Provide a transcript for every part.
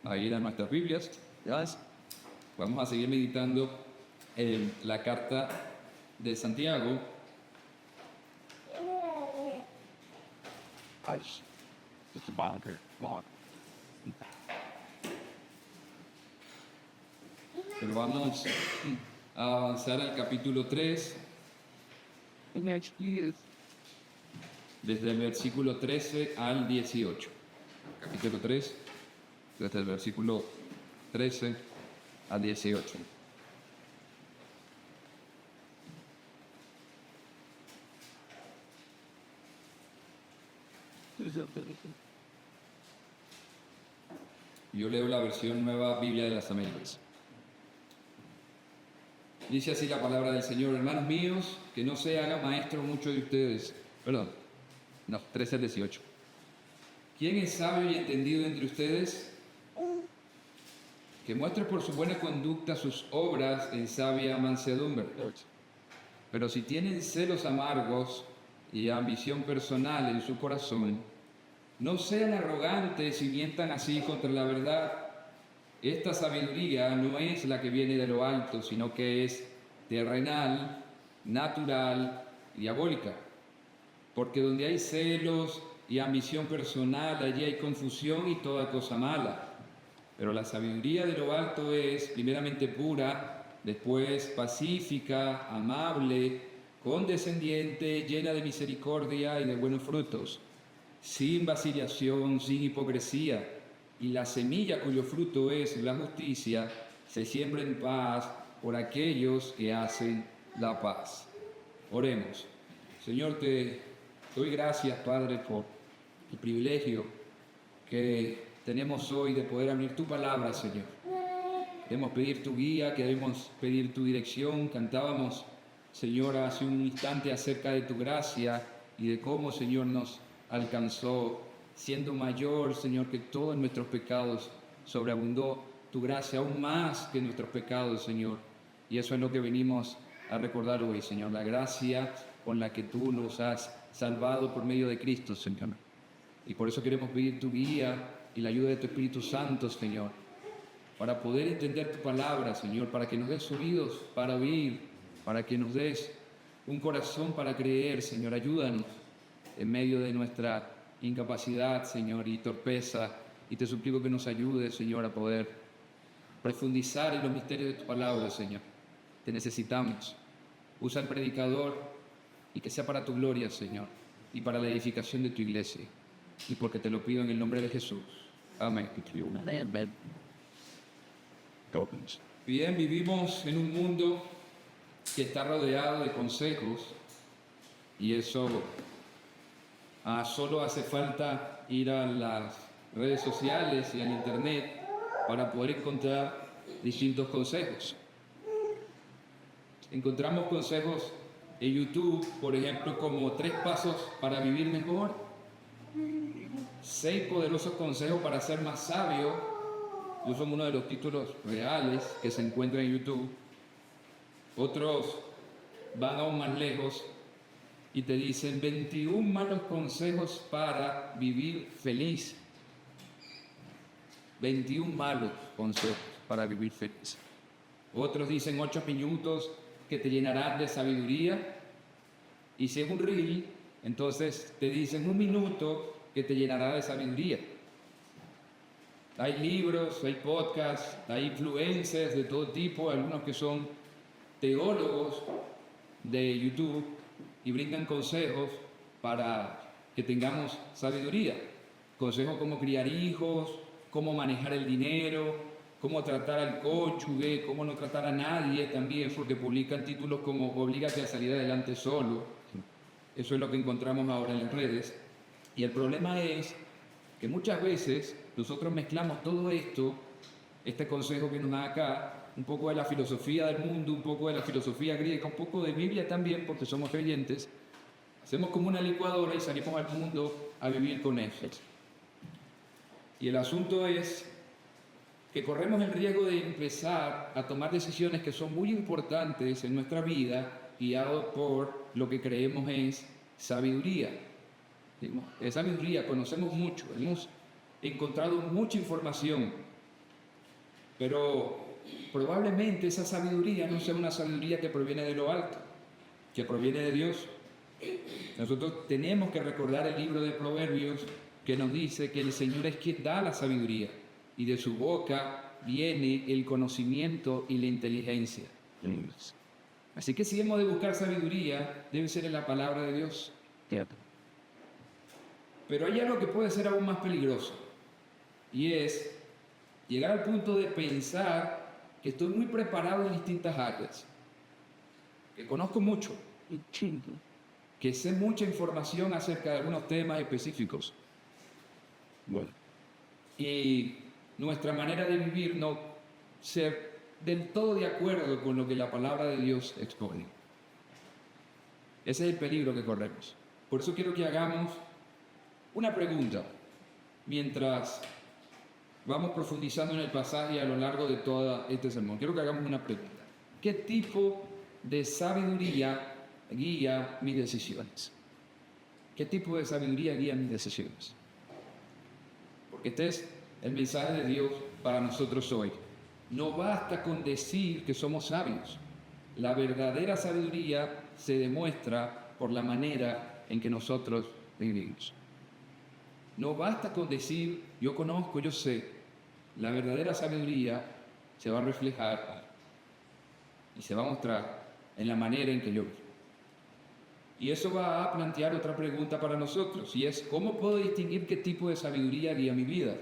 a ir a nuestras Biblias. Vamos a seguir meditando en la carta de Santiago. Pero vamos a avanzar al capítulo 3, desde el versículo 13 al 18. Capítulo 3, desde el versículo 13 al 18. Yo leo la versión Nueva Biblia de las Américas. Dice así la palabra del Señor: hermanos míos, que no se haga maestro mucho de ustedes. 13 al 18. ¿Quién es sabio y entendido entre ustedes? Que muestre por su buena conducta sus obras en sabia mansedumbre. Pero si tienen celos amargos y ambición personal en su corazón, no sean arrogantes y mientan así contra la verdad. Esta sabiduría no es la que viene de lo alto, sino que es terrenal, natural y diabólica. Porque donde hay celos y ambición personal, allí hay confusión y toda cosa mala. Pero la sabiduría de lo alto es primeramente pura, después pacífica, amable, condescendiente, llena de misericordia y de buenos frutos, sin vacilación, sin hipocresía. Y la semilla cuyo fruto es la justicia se siembra en paz por aquellos que hacen la paz. Oremos. Señor, te doy gracias, Padre, por el privilegio que tenemos hoy de poder abrir tu palabra, Señor. Queremos pedir tu guía, queremos pedir tu dirección. Cantábamos, Señor, hace un instante acerca de tu gracia y de cómo, Señor, nos alcanzó siendo mayor, Señor, que todos nuestros pecados. Sobreabundó tu gracia aún más que nuestros pecados, Señor. Y eso es lo que venimos a recordar hoy, Señor, la gracia con la que tú nos has salvado por medio de Cristo, Señor. Y por eso queremos pedir tu guía y la ayuda de tu Espíritu Santo, Señor, para poder entender tu palabra, Señor, para que nos des oídos para oír, para que nos des un corazón para creer, Señor. Ayúdanos en medio de nuestra incapacidad, Señor, y torpeza, y te suplico que nos ayudes, Señor, a poder profundizar en los misterios de tu palabra, Señor. Te necesitamos. Usa el predicador y que sea para tu gloria, Señor, y para la edificación de tu iglesia. Y porque te lo pido en el nombre de Jesús. Amén. Bien, vivimos en un mundo que está rodeado de consejos, y eso solo hace falta ir a las redes sociales y al internet para poder encontrar distintos consejos. Encontramos consejos en YouTube, por ejemplo, como 3 pasos para vivir mejor, 6 poderosos consejos para ser más sabio. Yo son uno de los títulos reales que se encuentran en YouTube. Otros van aún más lejos y te dicen 21 malos consejos para vivir feliz. 21 malos consejos para vivir feliz. Otros dicen 8 minutos que te llenarán de sabiduría. Y si es un reel, entonces te dicen 1 minuto que te llenará de sabiduría. Hay libros, hay podcasts, hay influencers de todo tipo, algunos que son teólogos de YouTube y brindan consejos para que tengamos sabiduría. Consejos como criar hijos, cómo manejar el dinero, cómo tratar al cónyuge, cómo no tratar a nadie también, porque publican títulos como "Oblígate a salir adelante solo". Eso es lo que encontramos ahora en las redes. Y el problema es que muchas veces nosotros mezclamos todo esto, este consejo que nos da acá, un poco de la filosofía del mundo, un poco de la filosofía griega, un poco de Biblia también, porque somos creyentes. Hacemos como una licuadora y salimos al mundo a vivir con eso. Y el asunto es que corremos el riesgo de empezar a tomar decisiones que son muy importantes en nuestra vida, guiados por lo que creemos es sabiduría. De sabiduría conocemos mucho, hemos encontrado mucha información, Pero probablemente esa sabiduría no sea una sabiduría que proviene de lo alto, que proviene de Dios. Nosotros tenemos que recordar el libro de Proverbios que nos dice que el Señor es quien da la sabiduría y de su boca viene el conocimiento y la inteligencia. Así que si hemos de buscar sabiduría, debe ser en la palabra de Dios. Pero hay algo que puede ser aún más peligroso, y es llegar al punto de pensar que estoy muy preparado en distintas áreas, que conozco mucho, que sé mucha información acerca de algunos temas específicos. Bueno, y nuestra manera de vivir no ser del todo de acuerdo con lo que la palabra de Dios expone. Ese es el peligro que corremos. Por eso quiero que hagamos una pregunta mientras vamos profundizando en el pasaje a lo largo de todo este sermón. Quiero que hagamos una pregunta. ¿Qué tipo de sabiduría guía mis decisiones? ¿Qué tipo de sabiduría guía mis decisiones? Porque este es el mensaje de Dios para nosotros hoy. No basta con decir que somos sabios. La verdadera sabiduría se demuestra por la manera en que nosotros vivimos. No basta con decir, yo conozco, yo sé. La verdadera sabiduría se va a reflejar y se va a mostrar en la manera en que yo vivo. Y eso va a plantear otra pregunta para nosotros, y es, ¿cómo puedo distinguir qué tipo de sabiduría guía mi vida?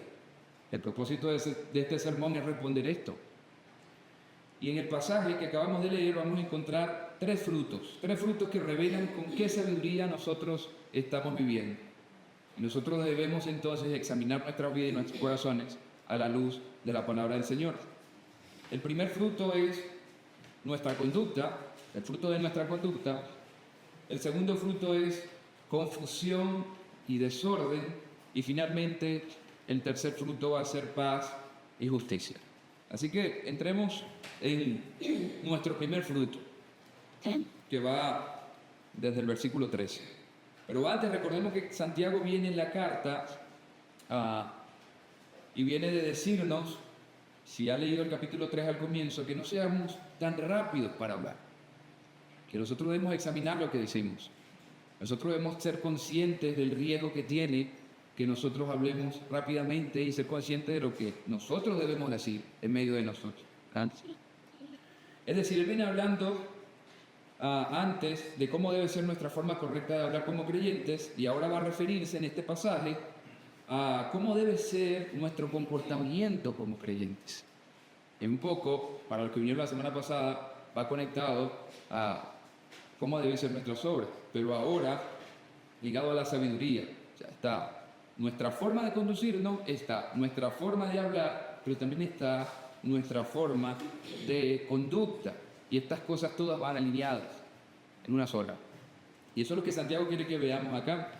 El propósito de este sermón es responder esto. Y en el pasaje que acabamos de leer vamos a encontrar tres frutos que revelan con qué sabiduría nosotros estamos viviendo. Y nosotros debemos entonces examinar nuestra vida y nuestros corazones a la luz de la palabra del Señor. El primer fruto es nuestra conducta, el fruto de nuestra conducta. El segundo fruto es confusión y desorden. Y finalmente, el tercer fruto va a ser paz y justicia. Así que entremos en nuestro primer fruto, que va desde el versículo 13. Pero antes recordemos que Santiago viene en la carta y viene de decirnos, si ha leído el capítulo 3 al comienzo, que no seamos tan rápidos para hablar, que nosotros debemos examinar lo que decimos. Nosotros debemos ser conscientes del riesgo que tiene que nosotros hablemos rápidamente y ser conscientes de lo que nosotros debemos decir en medio de nosotros. Es decir, él viene hablando antes de cómo debe ser nuestra forma correcta de hablar como creyentes, y ahora va a referirse en este pasaje a cómo debe ser nuestro comportamiento como creyentes. Y un poco, para lo que vinieron la semana pasada, va conectado a cómo deben ser nuestras obras, pero ahora ligado a la sabiduría. O sea, está nuestra forma de conducirnos, está nuestra forma de hablar, pero también está nuestra forma de conducta. Y estas cosas todas van alineadas en una sola. Y eso es lo que Santiago quiere que veamos acá.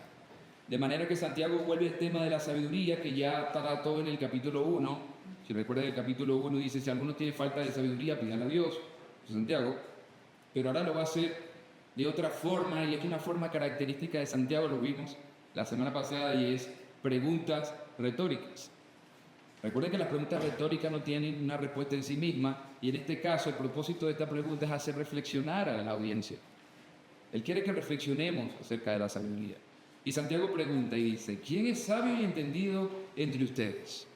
De manera que Santiago vuelve al tema de la sabiduría que ya trató en el capítulo 1. Si recuerdan, el capítulo 1 dice, si alguno tiene falta de sabiduría, pídanla a Dios, Santiago. Pero ahora lo va a hacer de otra forma, y es una forma característica de Santiago, lo vimos la semana pasada, y es preguntas retóricas. Recuerden que las preguntas retóricas no tienen una respuesta en sí misma, y en este caso el propósito de esta pregunta es hacer reflexionar a la audiencia. Él quiere que reflexionemos acerca de la sabiduría. Y Santiago pregunta y dice, ¿quién es sabio y entendido entre ustedes?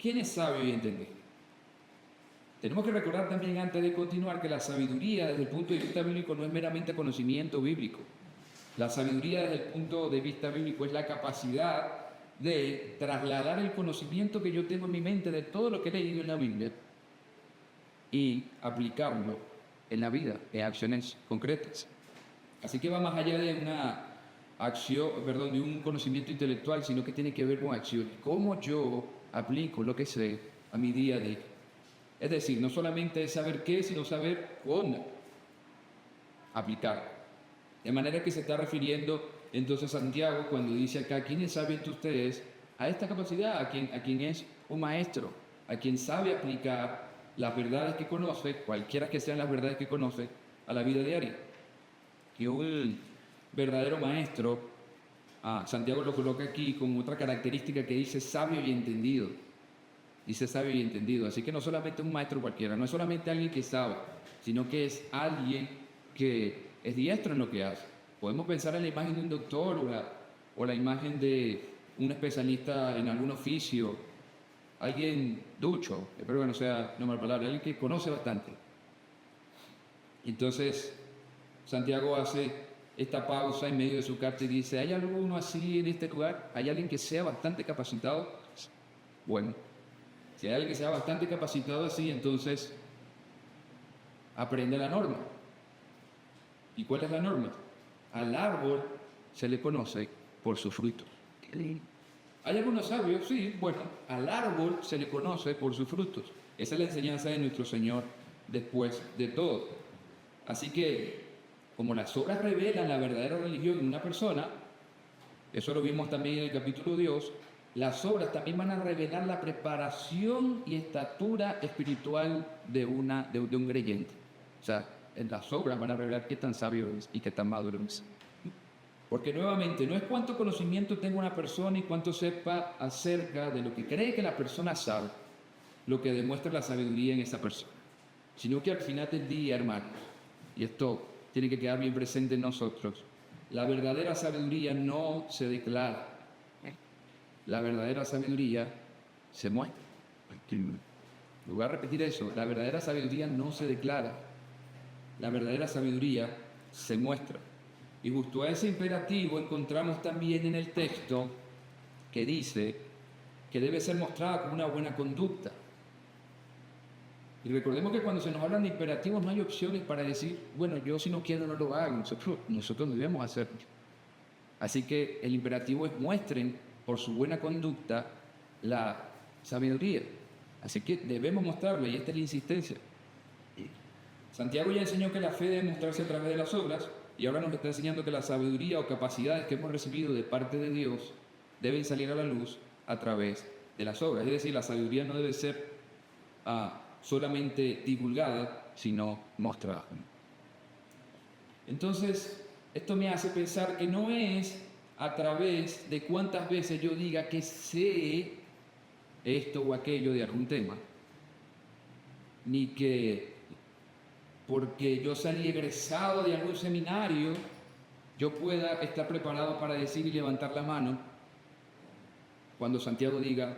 ¿Quién es sabio y entendido? Tenemos que recordar también, antes de continuar, que la sabiduría desde el punto de vista bíblico no es meramente conocimiento bíblico. La sabiduría desde el punto de vista bíblico es la capacidad de trasladar el conocimiento que yo tengo en mi mente de todo lo que he leído en la Biblia y aplicarlo en la vida, en acciones concretas. Así que va más allá de de un conocimiento intelectual, sino que tiene que ver con acciones. ¿Cómo yo aplico lo que sé a mi día a día? Es decir, no solamente es saber qué, sino saber cómo aplicarlo. De manera que se está refiriendo entonces Santiago cuando dice acá, ¿quién es sabio entre ustedes? A esta capacidad, a quien es un maestro, a quien sabe aplicar las verdades que conoce, cualquiera que sean las verdades que conoce, a la vida diaria. Y un verdadero maestro, Santiago lo coloca aquí con otra característica que dice sabio y entendido. dice sabio y entendido. Así que no solamente un maestro cualquiera, no es solamente alguien que sabe, sino que es alguien que es diestro en lo que hace. Podemos pensar en la imagen de un doctor o la imagen de un especialista en algún oficio, alguien ducho, espero que no sea una mala palabra, alguien que conoce bastante. Entonces, Santiago hace esta pausa en medio de su carta y dice, ¿hay alguno así en este lugar? ¿Hay alguien que sea bastante capacitado? Bueno, si hay alguien que sea bastante capacitado así, entonces aprende la norma. ¿Y cuál es la norma? Al árbol se le conoce por sus frutos. ¿Hay algunos sabios? Sí, bueno, al árbol se le conoce por sus frutos. Esa es la enseñanza de nuestro Señor después de todo. Así que, como las obras revelan la verdadera religión de una persona, eso lo vimos también en el capítulo 2, las obras también van a revelar la preparación y estatura espiritual de un creyente. O sea, las obras van a revelar qué tan sabio es y qué tan maduro es. Porque nuevamente, no es cuánto conocimiento tenga una persona y cuánto sepa acerca de lo que cree que la persona sabe, lo que demuestra la sabiduría en esa persona. Sino que al final del día, hermanos, y esto tiene que quedar bien presente en nosotros, la verdadera sabiduría no se declara. La verdadera sabiduría se muestra. Voy a repetir eso, la verdadera sabiduría no se declara. La verdadera sabiduría se muestra. Y justo a ese imperativo encontramos también en el texto que dice que debe ser mostrada con una buena conducta. Y recordemos que cuando se nos hablan de imperativos no hay opciones para decir, bueno, yo si no quiero no lo hago, nosotros debemos hacerlo. Así que el imperativo es muestren por su buena conducta la sabiduría. Así que debemos mostrarla y esta es la insistencia. Santiago ya enseñó que la fe debe mostrarse a través de las obras y ahora nos está enseñando que la sabiduría o capacidades que hemos recibido de parte de Dios deben salir a la luz a través de las obras. Es decir, la sabiduría no debe ser solamente divulgada, sino mostrada. Entonces, esto me hace pensar que no es a través de cuántas veces yo diga que sé esto o aquello de algún tema, ni que porque yo salí egresado de algún seminario, yo pueda estar preparado para decir y levantar la mano cuando Santiago diga,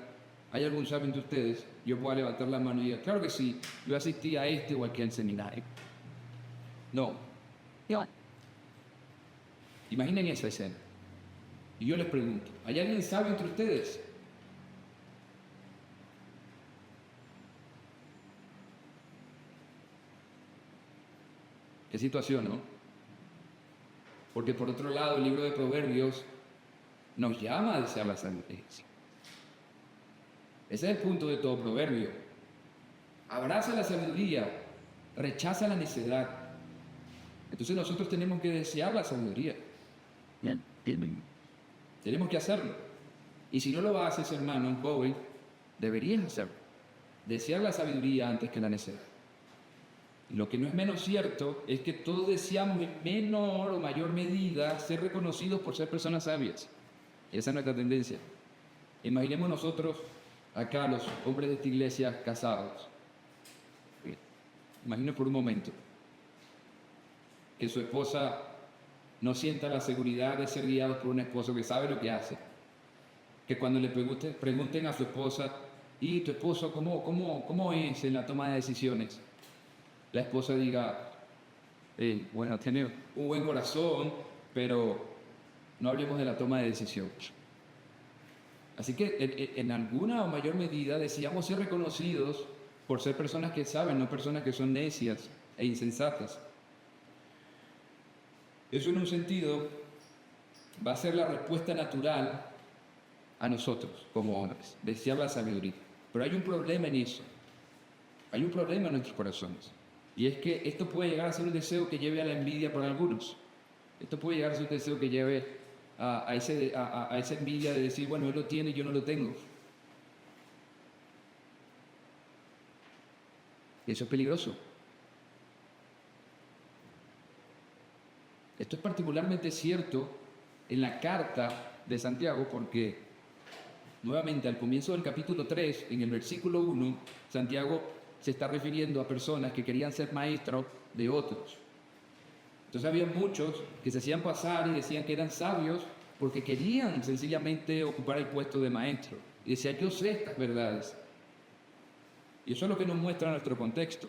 ¿hay algún sabio entre ustedes? Yo pueda levantar la mano y diga, claro que sí, yo asistí a este o aquel seminario. No. Imaginen esa escena. Y yo les pregunto, ¿hay alguien sabio entre ustedes? Qué situación, ¿no? Porque por otro lado, el libro de Proverbios nos llama a desear la sabiduría. Ese es el punto de todo proverbio. Abraza la sabiduría, rechaza la necedad. Entonces nosotros tenemos que desear la sabiduría. Tenemos que hacerlo. Y si no lo haces, hermano, joven, deberías hacerlo. Desear la sabiduría antes que la necedad. Lo que no es menos cierto es que todos deseamos en menor o mayor medida ser reconocidos por ser personas sabias. Esa es nuestra tendencia. Imaginemos nosotros acá, los hombres de esta iglesia casados. Imaginen por un momento que su esposa no sienta la seguridad de ser guiado por un esposo que sabe lo que hace. Que cuando le pregunten a su esposa, ¿y tu esposo cómo es en la toma de decisiones? La esposa diga, bueno, tiene un buen corazón, pero no hablemos de la toma de decisiones. Así que en alguna o mayor medida deseamos ser reconocidos por ser personas que saben, no personas que son necias e insensatas. Eso en un sentido va a ser la respuesta natural a nosotros como hombres, desear la sabiduría. Pero hay un problema en eso. Hay un problema en nuestros corazones. Y es que esto puede llegar a ser un deseo que lleve a la envidia para algunos. Esto puede llegar a ser un deseo que lleve a esa envidia de decir, bueno, él lo tiene y yo no lo tengo. Y eso es peligroso. Esto es particularmente cierto en la carta de Santiago porque nuevamente al comienzo del capítulo 3, en el versículo 1, Santiago se está refiriendo a personas que querían ser maestros de otros. Entonces había muchos que se hacían pasar y decían que eran sabios porque querían sencillamente ocupar el puesto de maestro. Y decían, yo sé estas verdades. Y eso es lo que nos muestra nuestro contexto.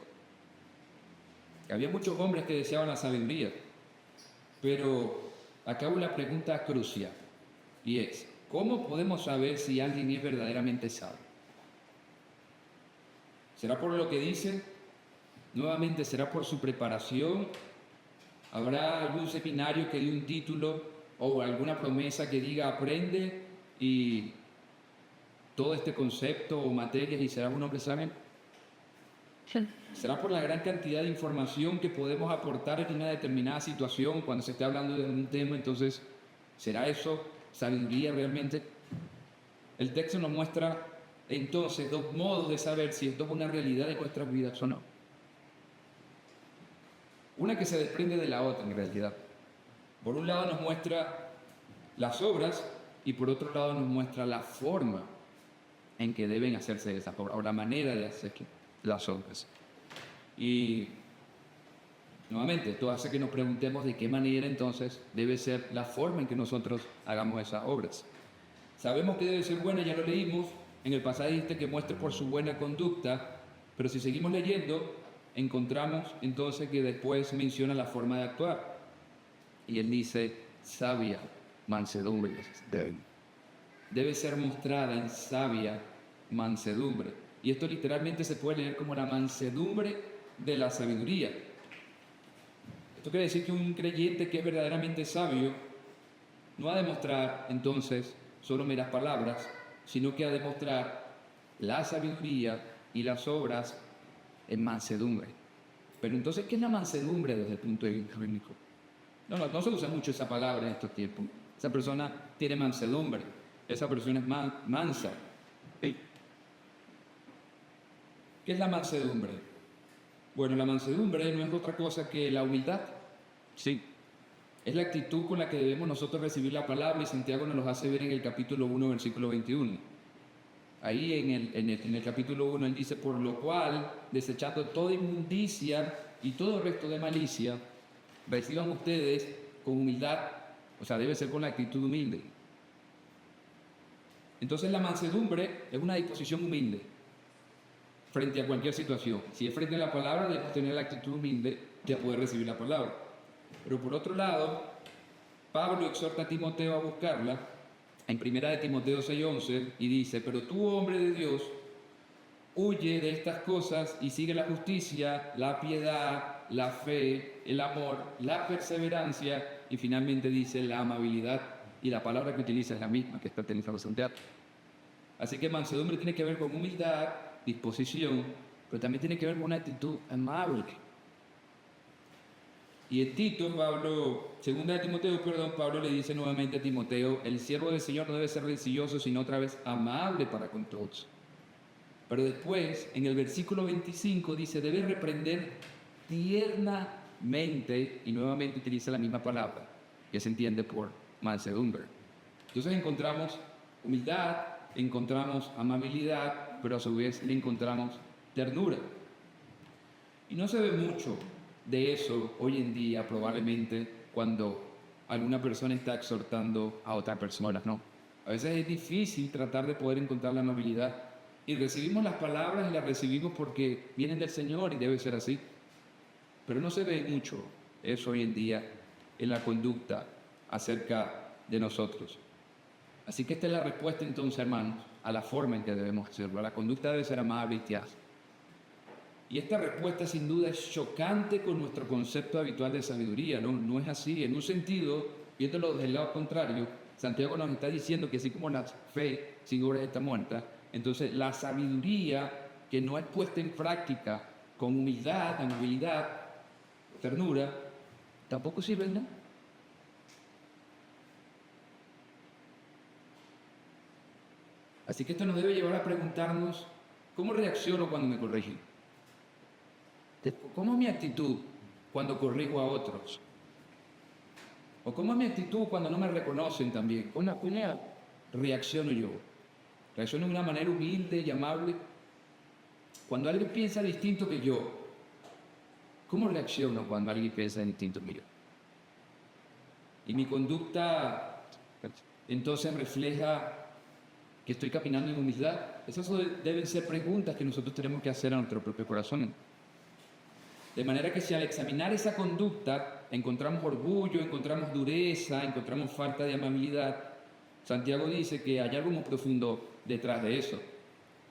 Que había muchos hombres que deseaban la sabiduría. Pero acá hay una pregunta crucial. Y es, ¿cómo podemos saber si alguien es verdaderamente sabio? ¿Será por lo que dicen? Nuevamente, ¿será por su preparación? ¿Habrá algún seminario que dé un título o alguna promesa que diga aprende y todo este concepto o materias y será un hombre sabio? ¿Será por la gran cantidad de información que podemos aportar en una determinada situación cuando se esté hablando de un tema? Entonces, ¿será eso sabiduría realmente? El texto nos muestra entonces dos modos de saber si esto es una realidad de nuestras vidas o no. Una que se desprende de la otra en realidad. Por un lado nos muestra las obras y por otro lado nos muestra la forma en que deben hacerse esas obras o la manera de hacer las obras. Y nuevamente esto hace que nos preguntemos de qué manera entonces debe ser la forma en que nosotros hagamos esas obras. Sabemos que debe ser buena, ya lo leímos en el pasaje que muestre por su buena conducta, pero si seguimos leyendo encontramos entonces que después menciona la forma de actuar. Y él dice, sabia mansedumbre. Debe ser mostrada en sabia mansedumbre. Y esto literalmente se puede leer como la mansedumbre de la sabiduría. Esto quiere decir que un creyente que es verdaderamente sabio no ha de mostrar entonces solo meras palabras, sino que ha de mostrar la sabiduría y las obras en mansedumbre. Pero entonces, ¿qué es la mansedumbre desde el punto de vista bíblico? No se usa mucho esa palabra en estos tiempos. Esa persona tiene mansedumbre. Esa persona es mansa. ¿Qué es la mansedumbre? Bueno, la mansedumbre no es otra cosa que la humildad. Sí. Es la actitud con la que debemos nosotros recibir la palabra y Santiago nos lo hace ver en el capítulo 1, versículo 21. Ahí en el capítulo 1 él dice, por lo cual, desechando toda inmundicia y todo resto de malicia, reciban ustedes con humildad, o sea, debe ser con la actitud humilde. Entonces la mansedumbre es una disposición humilde frente a cualquier situación. Si es frente a la palabra, debemos tener la actitud humilde de poder recibir la palabra. Pero por otro lado, Pablo exhorta a Timoteo a buscarla en 1 de Timoteo 6:11 y dice, pero tú, hombre de Dios, huye de estas cosas y sigue la justicia, la piedad, la fe, el amor, la perseverancia y finalmente dice la amabilidad. Y la palabra que utiliza es la misma que está utilizando Santiago. Así que mansedumbre tiene que ver con humildad, disposición, pero también tiene que ver con una actitud amable. Y en Tito, segunda de Timoteo, Pablo le dice nuevamente a Timoteo, el siervo del Señor no debe ser rencilloso, sino otra vez amable para con todos. Pero después, en el versículo 25, dice, debe reprender tiernamente, y nuevamente utiliza la misma palabra, que se entiende por mansedumbre. Entonces encontramos humildad, encontramos amabilidad, pero a su vez le encontramos ternura. Y no se ve mucho de eso hoy en día probablemente cuando alguna persona está exhortando a otra persona, ¿no? A veces es difícil tratar de poder encontrar la amabilidad y recibimos las palabras y las recibimos porque vienen del Señor y debe ser así. Pero no se ve mucho eso hoy en día en la conducta acerca de nosotros. Así que esta es la respuesta entonces, hermanos, a la forma en que debemos hacerlo. La conducda debe ser amable y tierna. Y esta respuesta sin duda es chocante con nuestro concepto habitual de sabiduría, ¿no? No es así. En un sentido, viéndolo desde el lado contrario, Santiago nos está diciendo que así como la fe sin obras está muerta, entonces la sabiduría que no es puesta en práctica con humildad, amabilidad, ternura, tampoco sirve de nada. Así que esto nos debe llevar a preguntarnos, ¿cómo reacciono cuando me corrigen? ¿Cómo es mi actitud cuando corrijo a otros? ¿O cómo es mi actitud cuando no me reconocen también? ¿Cómo reacciono yo? Reacciono de una manera humilde y amable. Cuando alguien piensa distinto que yo, ¿cómo reacciono cuando alguien piensa distinto que yo? Y mi conducta entonces refleja que estoy caminando en humildad. Esas deben ser preguntas que nosotros tenemos que hacer a nuestro propio corazón. De manera que si al examinar esa conducta encontramos orgullo, encontramos dureza, encontramos falta de amabilidad, Santiago dice que hay algo muy profundo detrás de eso.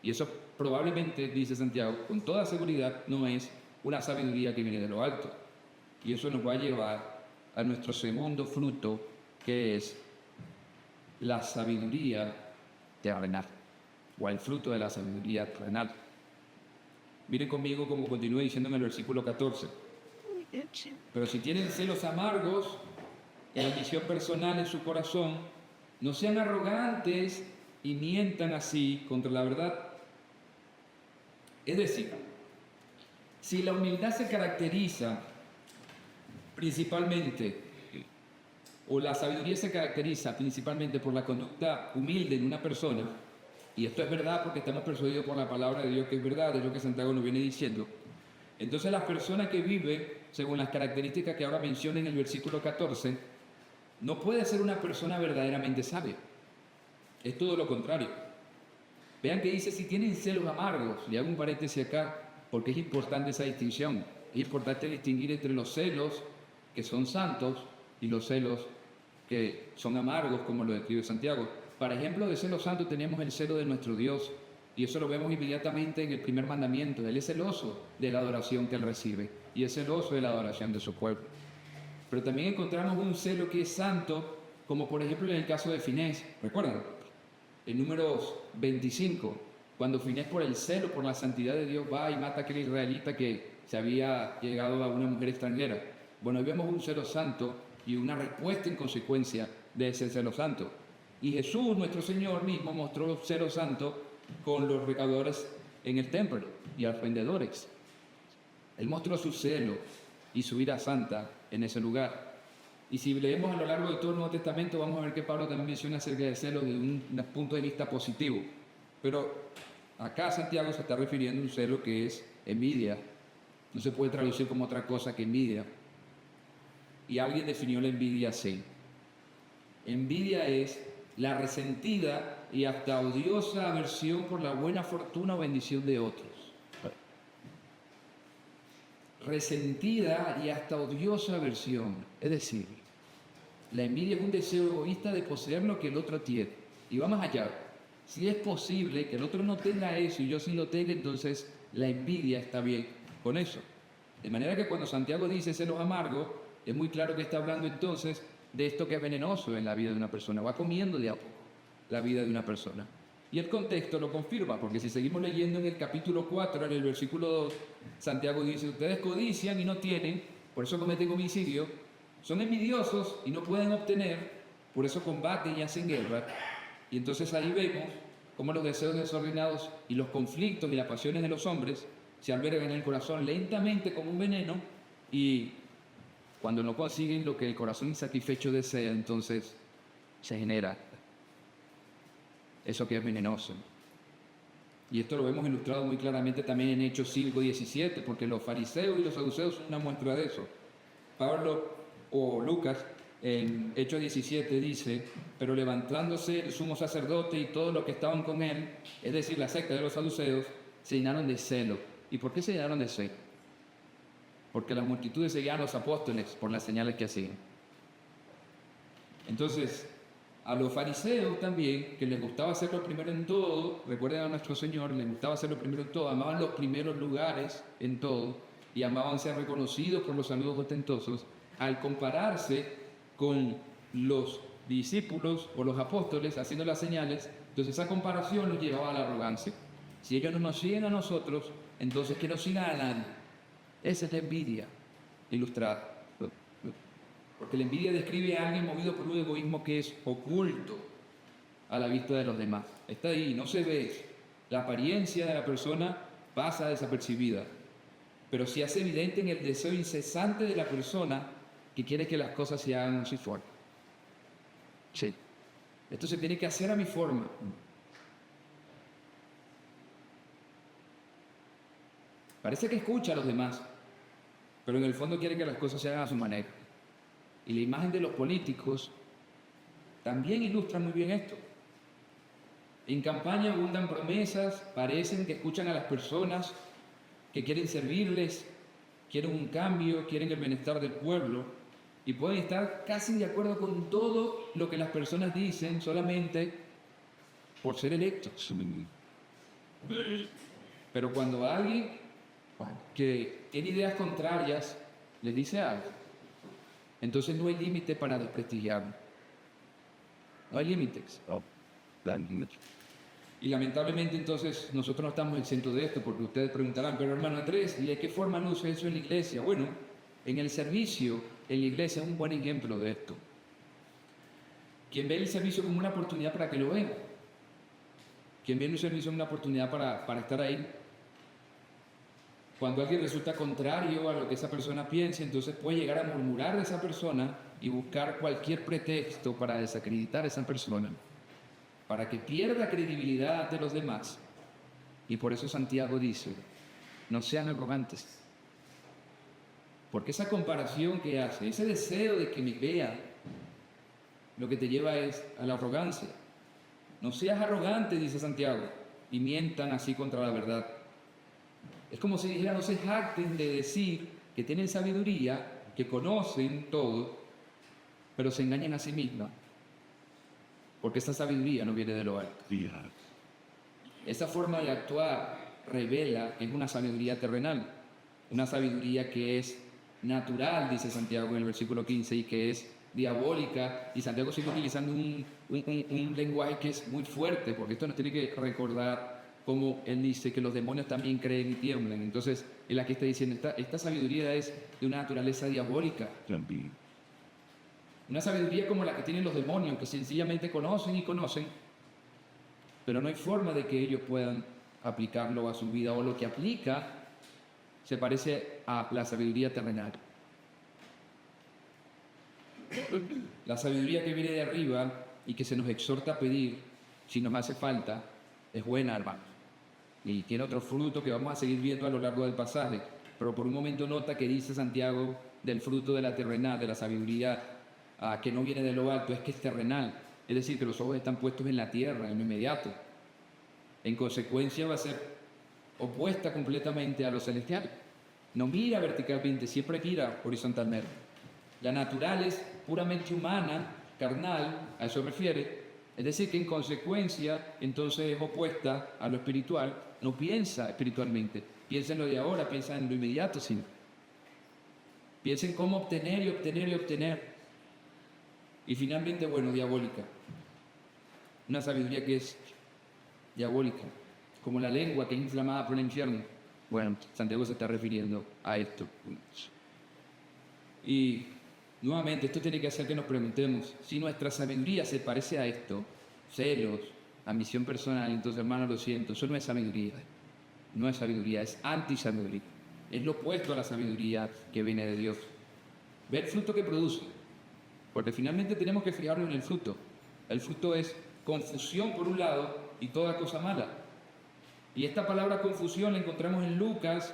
Y eso probablemente, dice Santiago, con toda seguridad no es una sabiduría que viene de lo alto. Y eso nos va a llevar a nuestro segundo fruto, que es la sabiduría terrenal, o el fruto de la sabiduría terrenal. Miren conmigo como continúa diciendo en el versículo 14. Pero si tienen celos amargos y ambición personal en su corazón, no sean arrogantes y mientan así contra la verdad. Es decir, si la humildad se caracteriza principalmente, o la sabiduría se caracteriza principalmente por la conducta humilde en una persona, y esto es verdad porque estamos persuadidos por la palabra de Dios que es verdad, es lo que Santiago nos viene diciendo, entonces la persona que vive según las características que ahora menciona en el versículo 14, no puede ser una persona verdaderamente sabia. Es todo lo contrario. Vean que dice, si tienen celos amargos, le hago un paréntesis acá, porque es importante esa distinción. Es importante distinguir entre los celos que son santos y los celos que son amargos, como lo describe Santiago. Para ejemplo de celo santo tenemos el celo de nuestro Dios, y eso lo vemos inmediatamente en el primer mandamiento. Él es celoso de la adoración que Él recibe, y es celoso de la adoración de su pueblo. Pero también encontramos un celo que es santo, como por ejemplo en el caso de Finés. ¿Recuerdan? En Números 25, cuando Finés por el celo, por la santidad de Dios, va y mata a aquel israelita que se había llegado a una mujer extranjera. Bueno, ahí vemos un celo santo y una respuesta en consecuencia de ese celo santo. Y Jesús, nuestro Señor mismo, mostró celo santo con los recaudadores en el templo y a los vendedores. Él mostró su celo y su ira santa en ese lugar. Y si leemos a lo largo de todo el Nuevo Testamento, vamos a ver que Pablo también menciona acerca del celo desde un punto de vista positivo. Pero acá Santiago se está refiriendo a un celo que es envidia. No se puede traducir como otra cosa que envidia. Y alguien definió la envidia así. Envidia es la resentida y hasta odiosa aversión por la buena fortuna o bendición de otros. Resentida y hasta odiosa aversión. Es decir, la envidia es un deseo egoísta de poseer lo que el otro tiene. Y va más allá. Si es posible que el otro no tenga eso y yo sí lo tenga, entonces la envidia está bien con eso. De manera que cuando Santiago dice celos amargos, es muy claro que está hablando entonces de esto que es venenoso en la vida de una persona. Va comiendo de a poco la vida de una persona. Y el contexto lo confirma, porque si seguimos leyendo en el capítulo 4, en el versículo 2, Santiago dice, ustedes codician y no tienen, por eso cometen homicidio, son envidiosos y no pueden obtener, por eso combaten y hacen guerra. Y entonces ahí vemos cómo los deseos desordenados y los conflictos y las pasiones de los hombres se albergan en el corazón lentamente como un veneno, y cuando no consiguen lo que el corazón insatisfecho desea, entonces se genera eso que es venenoso. Y esto lo vemos ilustrado muy claramente también en Hechos 5:17, porque los fariseos y los saduceos son una muestra de eso. Pablo o Lucas en Hechos 17 dice, pero levantándose el sumo sacerdote y todos los que estaban con él, es decir, la secta de los saduceos, se llenaron de celo. ¿Y por qué se llenaron de celo? Porque las multitudes seguían a los apóstoles por las señales que hacían. Entonces, a los fariseos también, que les gustaba ser lo primero en todo, recuerden a nuestro Señor, les gustaba ser lo primero en todo, amaban los primeros lugares en todo y amaban ser reconocidos por los saludos ostentosos, al compararse con los discípulos o los apóstoles haciendo las señales, entonces esa comparación los llevaba a la arrogancia. Si ellos no nos siguen a nosotros, entonces que nos sigan a nadie. Esa es la envidia ilustrada. Porque la envidia describe a alguien movido por un egoísmo que es oculto a la vista de los demás. Está ahí, no se ve. La apariencia de la persona pasa desapercibida, pero se hace evidente en el deseo incesante de la persona que quiere que las cosas se hagan a su forma. Sí. Esto se tiene que hacer a mi forma. Parece que escucha a los demás, pero en el fondo quiere que las cosas se hagan a su manera. Y la imagen de los políticos también ilustra muy bien esto. En campaña abundan promesas, parecen que escuchan a las personas, que quieren servirles, quieren un cambio, quieren el bienestar del pueblo y pueden estar casi de acuerdo con todo lo que las personas dicen solamente por ser electos. Pero cuando alguien que tiene ideas contrarias les dice algo, entonces no hay límite para desprestigiarlo. No hay límites. Y lamentablemente entonces nosotros no estamos exentos de esto, porque ustedes preguntarán, pero hermano Andrés, ¿y de qué forma no usa eso en la iglesia? Bueno, en el servicio, en la iglesia es un buen ejemplo de esto. Quien ve el servicio como una oportunidad para que lo vean. Quien ve el servicio como una oportunidad para estar ahí. Cuando alguien resulta contrario a lo que esa persona piensa, entonces puede llegar a murmurar de esa persona y buscar cualquier pretexto para desacreditar a esa persona, para que pierda credibilidad ante los demás. Y por eso Santiago dice, no sean arrogantes. Porque esa comparación que hace, ese deseo de que me vea, lo que te lleva es a la arrogancia. No seas arrogante, dice Santiago, y mientan así contra la verdad. Es como si dijera, no se jacten de decir que tienen sabiduría, que conocen todo, pero se engañan a sí mismos. Porque esa sabiduría no viene de lo alto. Esa forma de actuar revela que es una sabiduría terrenal, una sabiduría que es natural, dice Santiago en el versículo 15, y que es diabólica. Y Santiago sigue utilizando un lenguaje que es muy fuerte, porque esto nos tiene que recordar cómo él dice que los demonios también creen y tiemblan. Entonces, él aquí está diciendo, esta sabiduría es de una naturaleza diabólica. Una sabiduría como la que tienen los demonios, que sencillamente conocen y conocen, pero no hay forma de que ellos puedan aplicarlo a su vida, o lo que aplica se parece a la sabiduría terrenal. La sabiduría que viene de arriba y que se nos exhorta a pedir, si nos hace falta, es buena, hermano. Y tiene otro fruto que vamos a seguir viendo a lo largo del pasaje. Pero por un momento nota que dice Santiago del fruto de la terrenal, de la sabiduría que no viene de lo alto, es que es terrenal. Es decir, que los ojos están puestos en la tierra, en lo inmediato. En consecuencia va a ser opuesta completamente a lo celestial. No mira verticalmente, siempre mira horizontalmente. La natural es puramente humana, carnal, a eso refiere. Es decir, que en consecuencia entonces es opuesta a lo espiritual. No piensa espiritualmente, piensa en lo de ahora, piensa en lo inmediato, sino piensa en cómo obtener y obtener y obtener. Y finalmente, bueno, diabólica. Una sabiduría que es diabólica, como la lengua que es inflamada por el infierno. Bueno, Santiago se está refiriendo a esto. Y nuevamente, esto tiene que hacer que nos preguntemos, si nuestra sabiduría se parece a esto, celos, ambición personal, entonces hermano, lo siento, eso no es sabiduría. No es sabiduría, es antisabiduría. Es lo opuesto a la sabiduría que viene de Dios. Ve el fruto que produce, porque finalmente tenemos que fijarnos en el fruto. El fruto es confusión por un lado y toda cosa mala. Y esta palabra confusión la encontramos en Lucas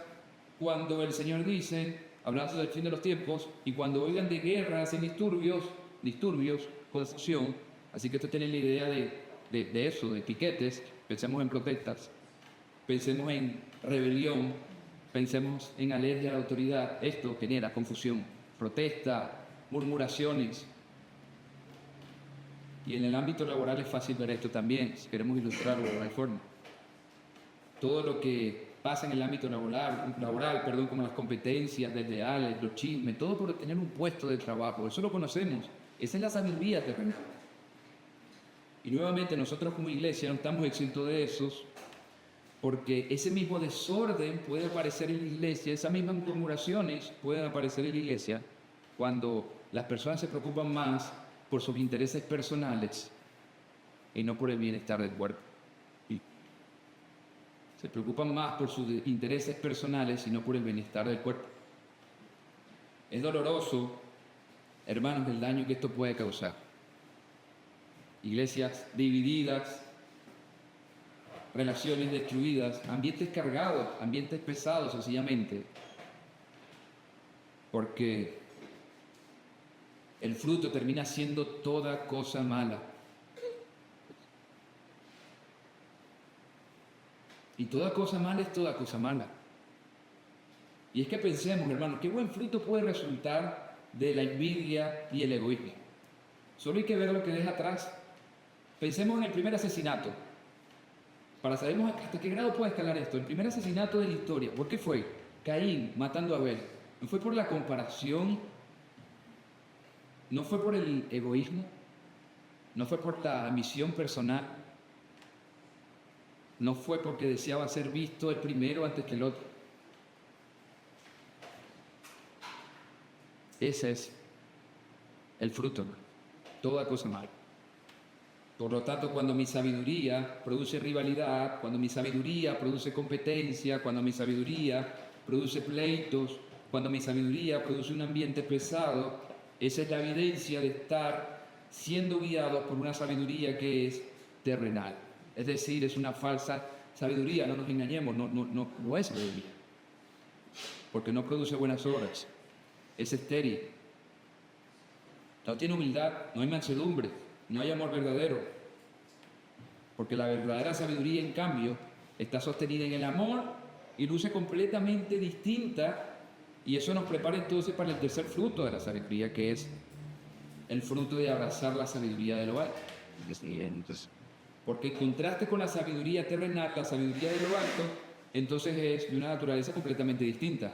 cuando el Señor dice, hablando del fin de los tiempos, y cuando oigan de guerras y disturbios, confusión. Así que esto tiene la idea de eso, de piquetes. Pensemos en protestas, pensemos en rebelión, pensemos en alergia a la autoridad. Esto genera confusión, protesta, murmuraciones. Y en el ámbito laboral es fácil ver esto también, si queremos ilustrarlo de alguna forma. Todo lo que pasa en el ámbito laboral, como las competencias desleales, los chismes, todo por tener un puesto de trabajo, eso lo conocemos, esa es la sabiduría terrenal. Y nuevamente nosotros como iglesia no estamos exentos de esos, porque ese mismo desorden puede aparecer en la iglesia, esas mismas murmuraciones pueden aparecer en la iglesia cuando las personas se preocupan más por sus intereses personales y no por el bienestar del cuerpo. Se preocupan más por sus intereses personales y no por el bienestar del cuerpo. Es doloroso, hermanos, el daño que esto puede causar. Iglesias divididas, relaciones destruidas, ambientes cargados, ambientes pesados sencillamente, porque el fruto termina siendo toda cosa mala. Y toda cosa mala es toda cosa mala. Y es que pensemos, hermanos, qué buen fruto puede resultar de la envidia y el egoísmo. Solo hay que ver lo que deja atrás. Pensemos en el primer asesinato. Para saber hasta qué grado puede escalar esto. El primer asesinato de la historia. ¿Por qué fue? Caín matando a Abel. ¿No fue por la comparación? ¿No fue por el egoísmo? ¿No fue por la ambición personal? ¿No fue porque deseaba ser visto el primero antes que el otro? Ese es el fruto, ¿no? Toda cosa mala. Por lo tanto, cuando mi sabiduría produce rivalidad, cuando mi sabiduría produce competencia, cuando mi sabiduría produce pleitos, cuando mi sabiduría produce un ambiente pesado, esa es la evidencia de estar siendo guiados por una sabiduría que es terrenal. Es decir, es una falsa sabiduría, no nos engañemos, no es sabiduría, porque no produce buenas obras, es estéril, no tiene humildad, no hay mansedumbre, no hay amor verdadero, porque la verdadera sabiduría, en cambio, está sostenida en el amor y luce completamente distinta, y eso nos prepara entonces para el tercer fruto de la sabiduría, que es el fruto de abrazar la sabiduría de lo alto. Porque en contraste con la sabiduría terrenal, la sabiduría de lo alto, entonces es de una naturaleza completamente distinta.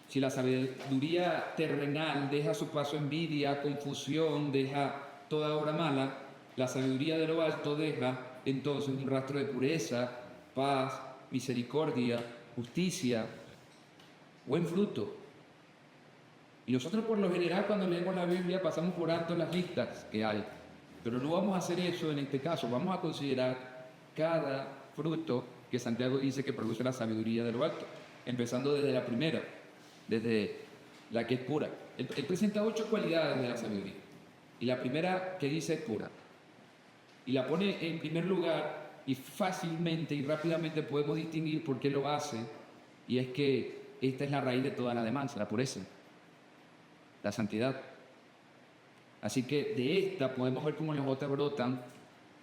Si la sabiduría terrenal deja a su paso envidia, confusión, deja toda obra mala, la sabiduría de lo alto deja entonces un rastro de pureza, paz, misericordia, justicia, buen fruto. Y nosotros por lo general cuando leemos la Biblia pasamos por alto las listas que hay, pero no vamos a hacer eso en este caso, vamos a considerar cada fruto que Santiago dice que produce la sabiduría de lo alto, empezando desde la primera, desde la que es pura. Él presenta 8 cualidades de la sabiduría, y la primera que dice es pura, y la pone en primer lugar, y fácilmente y rápidamente podemos distinguir por qué lo hace, y es que esta es la raíz de toda la demás, la pureza, la santidad. Así que de esta podemos ver cómo las otras brotan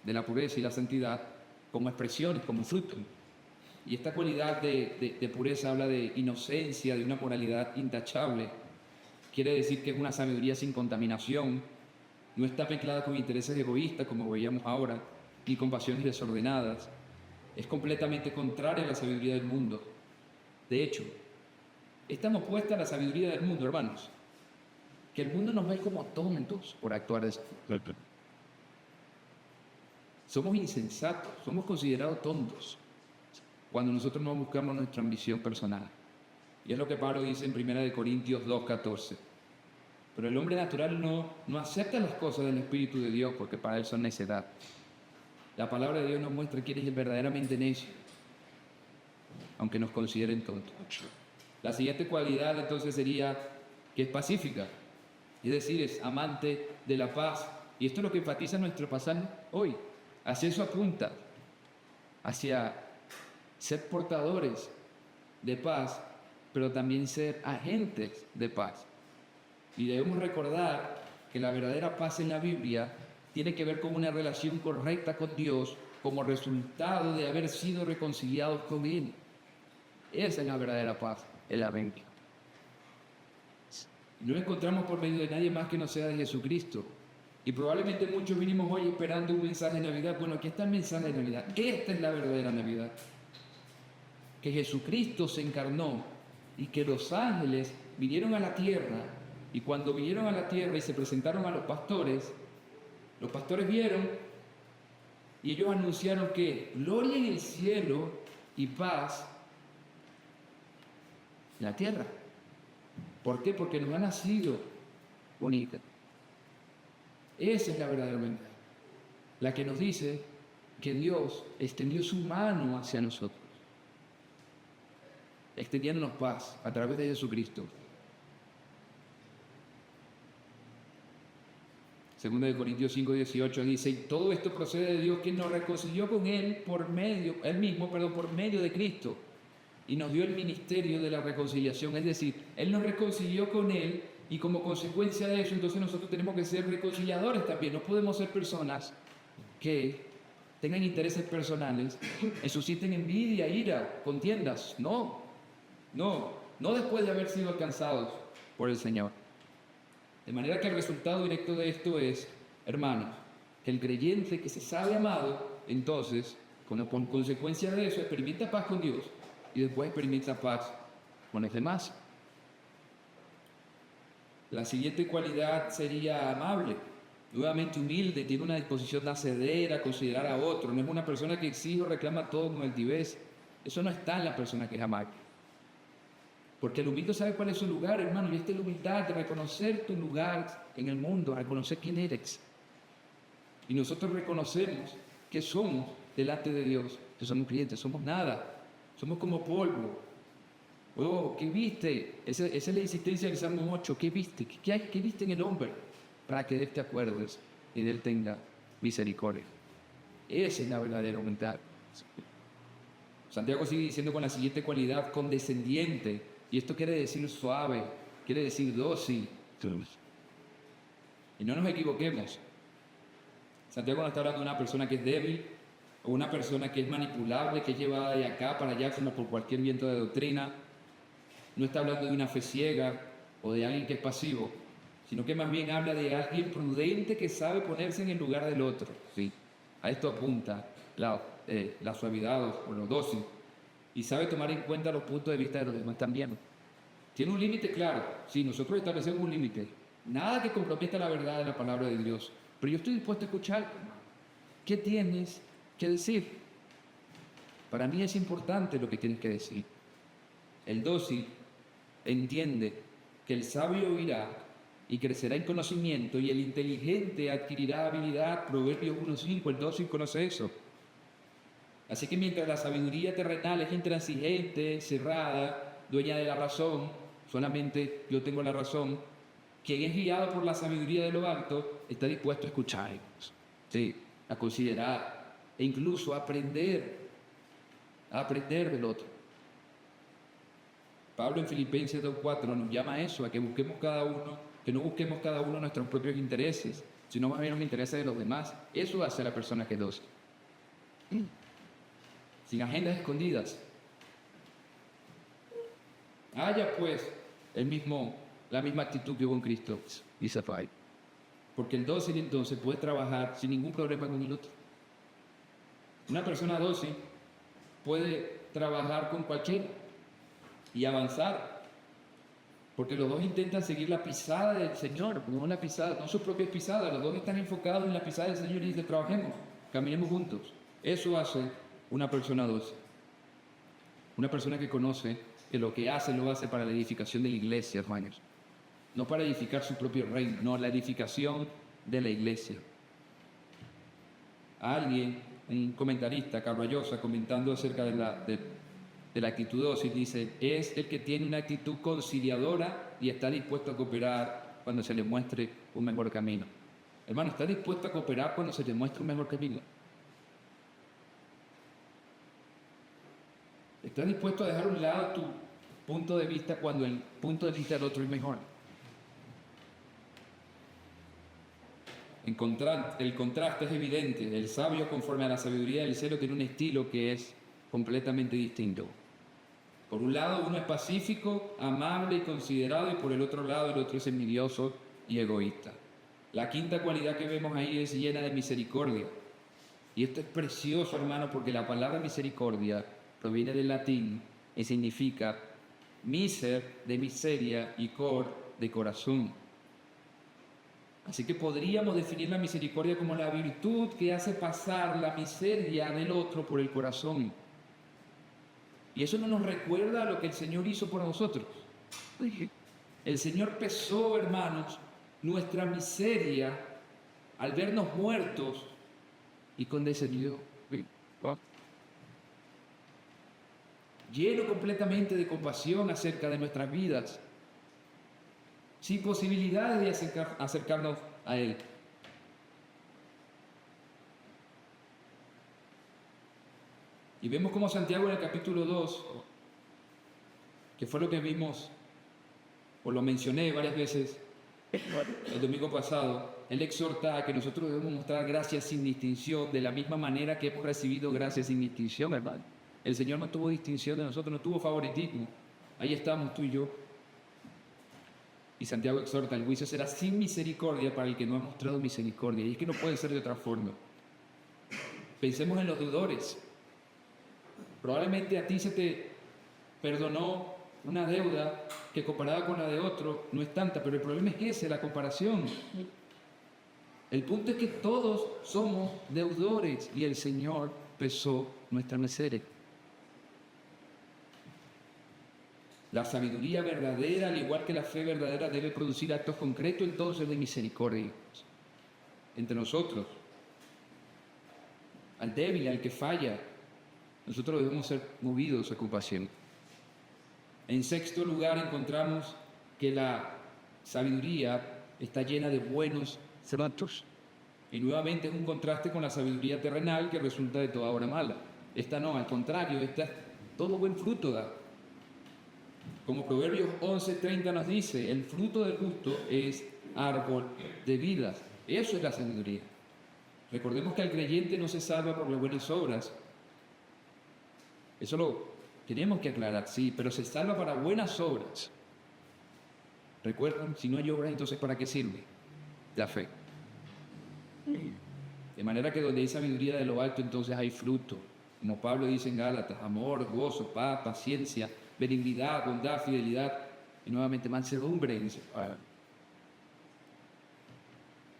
de la pureza y la santidad como expresiones, como fruto. Y esta cualidad de pureza habla de inocencia, de una moralidad intachable. Quiere decir que es una sabiduría sin contaminación, no está mezclada con intereses egoístas, como veíamos ahora, ni con pasiones desordenadas. Es completamente contraria a la sabiduría del mundo. De hecho, es tan opuesta a la sabiduría del mundo, hermanos, que el mundo nos ve como tontos por actuar de esa forma. Somos insensatos, somos considerados tontos cuando nosotros no buscamos nuestra ambición personal. Y es lo que Pablo dice en 1 Corintios 2:14. Pero el hombre natural no acepta las cosas del Espíritu de Dios porque para él son necedad. La palabra de Dios nos muestra quién es el verdaderamente necio, aunque nos consideren tontos. La siguiente cualidad entonces sería que es pacífica, es decir, es amante de la paz. Y esto es lo que enfatiza nuestro pasaje hoy. Hacia eso apunta, hacia ser portadores de paz, pero también ser agentes de paz. Y debemos recordar que la verdadera paz en la Biblia tiene que ver con una relación correcta con Dios como resultado de haber sido reconciliados con Él. Esa es la verdadera paz en la Biblia. No la encontramos por medio de nadie más que no sea de Jesucristo. Y probablemente muchos vinimos hoy esperando un mensaje de Navidad. Bueno, aquí está el mensaje de Navidad. Esta es la verdadera Navidad. Que Jesucristo se encarnó y que los ángeles vinieron a la tierra. Y cuando vinieron a la tierra y se presentaron a los pastores vieron y ellos anunciaron que gloria en el cielo y paz en la tierra. ¿Por qué? Porque nos ha nacido bonita. Esa es la verdadera verdad, la que nos dice que Dios extendió su mano hacia nosotros, extendiéndonos paz a través de Jesucristo. Segunda de Corintios 5:18 dice, y todo esto procede de Dios, que nos reconcilió con Él por medio de Cristo, y nos dio el ministerio de la reconciliación. Es decir, Él nos reconcilió con Él, y como consecuencia de eso, entonces nosotros tenemos que ser reconciliadores también. No podemos ser personas que tengan intereses personales, susciten envidia, ira, contiendas. No después de haber sido alcanzados por el Señor. De manera que el resultado directo de esto es, hermanos, que el creyente que se sabe amado, entonces, por consecuencia de eso, experimenta paz con Dios y después experimenta paz con los demás. La siguiente cualidad sería amable, nuevamente humilde, tiene una disposición a ceder, a considerar a otro. No es una persona que exige o reclama todo con altivez. Eso no está en la persona que es amable. Porque el humilde sabe cuál es su lugar, hermano, y esta es la humildad de reconocer tu lugar en el mundo, reconocer quién eres. Y nosotros reconocemos que somos delante de Dios, que somos creyentes, somos nada, somos como polvo. Oh, ¿qué viste? Esa es la insistencia del Salmo 8. ¿Qué viste? ¿Qué viste en el hombre? Para que de él te acuerdes y de él tenga misericordia. Esa es la verdadera humildad. Santiago sigue diciendo con la siguiente cualidad, condescendiente. Y esto quiere decir suave, quiere decir dócil. Y no nos equivoquemos. Santiago no está hablando de una persona que es débil, o una persona que es manipulable, que es llevada de acá para allá por cualquier viento de doctrina. No está hablando de una fe ciega o de alguien que es pasivo, sino que más bien habla de alguien prudente que sabe ponerse en el lugar del otro. ¿Sí? A esto apunta la suavidad o lo dócil. Y sabe tomar en cuenta los puntos de vista de los demás también. Tiene un límite claro. Sí, nosotros establecemos un límite. Nada que comprometa la verdad de la palabra de Dios. Pero yo estoy dispuesto a escuchar. ¿Qué tienes que decir? Para mí es importante lo que tienes que decir. El dócil entiende que el sabio oirá y crecerá en conocimiento, y el inteligente adquirirá habilidad. Proverbios 1:5, el dócil conoce eso. Así que mientras la sabiduría terrenal es intransigente, cerrada, dueña de la razón, solamente yo tengo la razón, quien es guiado por la sabiduría de lo alto está dispuesto a escuchar, sí, a considerar e incluso a aprender del otro. Pablo en Filipenses 2:4 nos llama a eso, a que no busquemos cada uno nuestros propios intereses, sino más bien los intereses de los demás. Eso hace a la persona que es dócil. Sin agendas escondidas. Haya pues la misma actitud que hubo en Cristo, dice Fay. Porque el dócil entonces puede trabajar sin ningún problema con el otro. Una persona dócil puede trabajar con cualquiera y avanzar, porque los dos intentan seguir la pisada del Señor, no sus propias pisadas. Los dos están enfocados en la pisada del Señor y dicen, trabajemos, caminemos juntos. Eso hace una persona dócil. Una persona que conoce que lo que hace lo hace para la edificación de la iglesia, hermanos. No para edificar su propio reino, no, la edificación de la iglesia. Alguien, un comentarista, Carballosa, comentando acerca de la actitud dócil, dice, es el que tiene una actitud conciliadora y está dispuesto a cooperar cuando se le muestre un mejor camino. Hermano, ¿está dispuesto a cooperar cuando se le muestre un mejor camino? ¿Estás dispuesto a dejar a un lado tu punto de vista cuando el punto de vista del otro es mejor? El contraste es evidente. El sabio, conforme a la sabiduría del cielo, tiene un estilo que es completamente distinto. Por un lado, uno es pacífico, amable y considerado, y por el otro lado, el otro es envidioso y egoísta. La quinta cualidad que vemos ahí es llena de misericordia. Y esto es precioso, hermano, porque la palabra misericordia proviene del latín y significa miser, de miseria, y cor, de corazón. Así que podríamos definir la misericordia como la virtud que hace pasar la miseria del otro por el corazón. Y eso no nos recuerda a lo que el Señor hizo por nosotros. El Señor pesó, hermanos, nuestra miseria al vernos muertos y condescendió. Lleno completamente de compasión acerca de nuestras vidas, sin posibilidades de acercarnos a Él. Y vemos como Santiago en el capítulo 2, que fue lo que vimos, o lo mencioné varias veces el domingo pasado, él exhorta a que nosotros debemos mostrar gracia sin distinción, de la misma manera que hemos recibido gracia sin distinción, hermano. El Señor no tuvo distinción de nosotros, no tuvo favoritismo. Ahí estamos tú y yo. Y Santiago exhorta, el juicio será sin misericordia para el que no ha mostrado misericordia. Y es que no puede ser de otra forma. Pensemos en los deudores. Probablemente a ti se te perdonó una deuda que comparada con la de otro no es tanta, pero el problema es ese, la comparación. El punto es que todos somos deudores y el Señor pesó nuestra miseria. La sabiduría verdadera, al igual que la fe verdadera, debe producir actos concretos entonces de misericordia entre nosotros. Al débil, al que falla, nosotros debemos ser movidos a compasión. En sexto lugar, encontramos que la sabiduría está llena de buenos frutos. Y nuevamente es un contraste con la sabiduría terrenal que resulta de toda obra mala. Esta no, al contrario, esta todo buen fruto da. Como Proverbios 11:30 nos dice, el fruto del justo es árbol de vida. Eso es la sabiduría. Recordemos que el creyente no se salva por las buenas obras. Eso lo tenemos que aclarar, sí, pero se salva para buenas obras. Recuerdan, si no hay obras, entonces ¿para qué sirve? La fe. De manera que donde hay sabiduría de lo alto, entonces hay fruto. Como Pablo dice en Gálatas, amor, gozo, paz, paciencia, benignidad, bondad, fidelidad y nuevamente mansedumbre.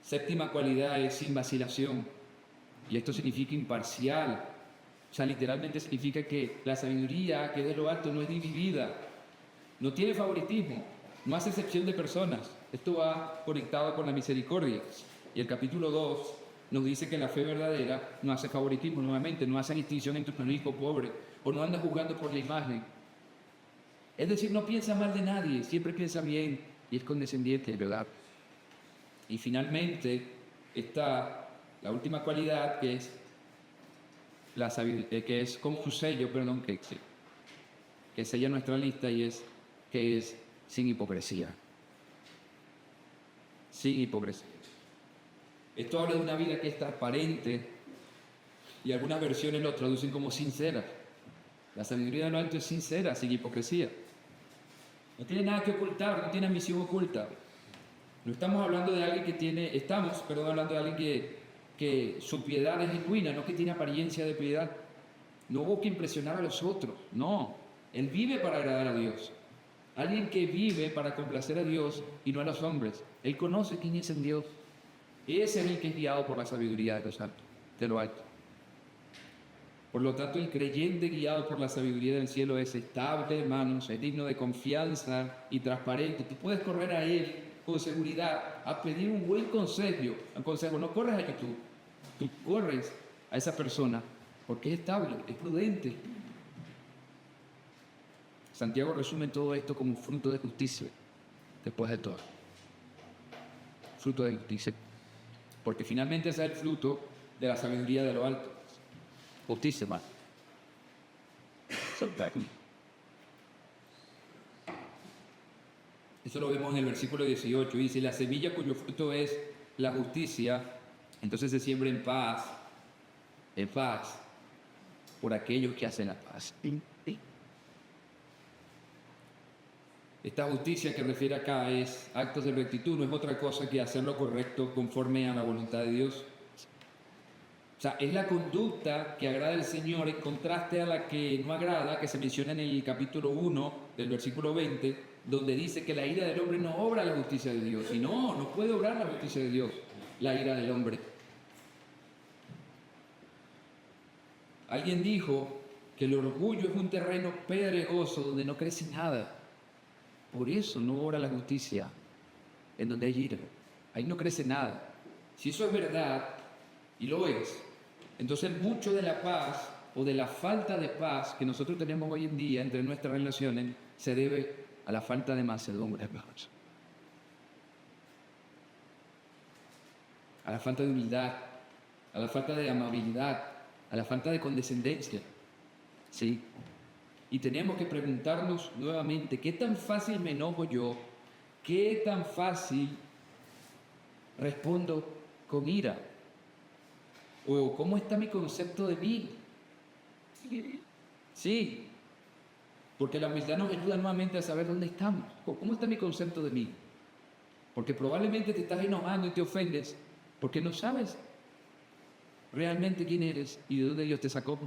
Séptima cualidad es sin vacilación. Y esto significa imparcial. O sea, literalmente significa que la sabiduría que es de lo alto no es dividida, no tiene favoritismo, no hace excepción de personas. Esto va conectado con la misericordia. Y el capítulo 2 nos dice que la fe verdadera no hace favoritismo, nuevamente, no hace distinción entre un rico o pobre, o no anda juzgando por la imagen. Es decir, no piensa mal de nadie, siempre piensa bien y es condescendiente, ¿verdad? Y finalmente está la última cualidad que es que es como un sello, que sella nuestra lista y es que es sin hipocresía. Sin hipocresía. Esto habla de una vida que es transparente y algunas versiones lo traducen como sincera. La sabiduría de lo alto es sincera, sin hipocresía. No tiene nada que ocultar, no tiene ambición oculta. No estamos hablando de alguien que tiene, hablando de alguien que su piedad es genuina, no que tiene apariencia de piedad. No busca impresionar a los otros, no. Él vive para agradar a Dios. Alguien que vive para complacer a Dios y no a los hombres. Él conoce quién es en Dios. Ese es el que es guiado por la sabiduría de lo alto. Por lo tanto, el creyente guiado por la sabiduría del cielo es estable, hermanos, es digno de confianza y transparente. Tú puedes correr a Él con seguridad a pedir un buen consejo. No corres a YouTube, tú corres a esa persona porque es estable, es prudente. Santiago resume todo esto como fruto de justicia, después de todo. Fruto de justicia. Porque finalmente ese es el fruto de la sabiduría de lo alto. Justicia, hermano. Eso lo vemos en el versículo 18. Dice, la semilla cuyo fruto es la justicia, entonces se siembra en paz, por aquellos que hacen la paz. Esta justicia que refiere acá es actos de rectitud, no es otra cosa que hacer lo correcto conforme a la voluntad de Dios. O sea, es la conducta que agrada al Señor en contraste a la que no agrada, que se menciona en el capítulo 1 del versículo 20, donde dice que la ira del hombre no obra la justicia de Dios. Y no puede obrar la justicia de Dios, la ira del hombre. Alguien dijo que el orgullo es un terreno pedregoso donde no crece nada. Por eso no obra la justicia en donde hay ira. Ahí no crece nada. Si eso es verdad, y lo es, entonces mucho de la paz o de la falta de paz que nosotros tenemos hoy en día entre nuestras relaciones se debe a la falta de mansedumbre, hermanos. A la falta de humildad, a la falta de amabilidad, a la falta de condescendencia. ¿sí? Y tenemos que preguntarnos nuevamente, ¿qué tan fácil me enojo yo? ¿Qué tan fácil respondo con ira? ¿O cómo está mi concepto de mí? Sí, porque la humildad nos ayuda nuevamente a saber dónde estamos. ¿Cómo está mi concepto de mí? Porque probablemente te estás enojando y te ofendes porque no sabes realmente quién eres y de dónde Dios te sacó.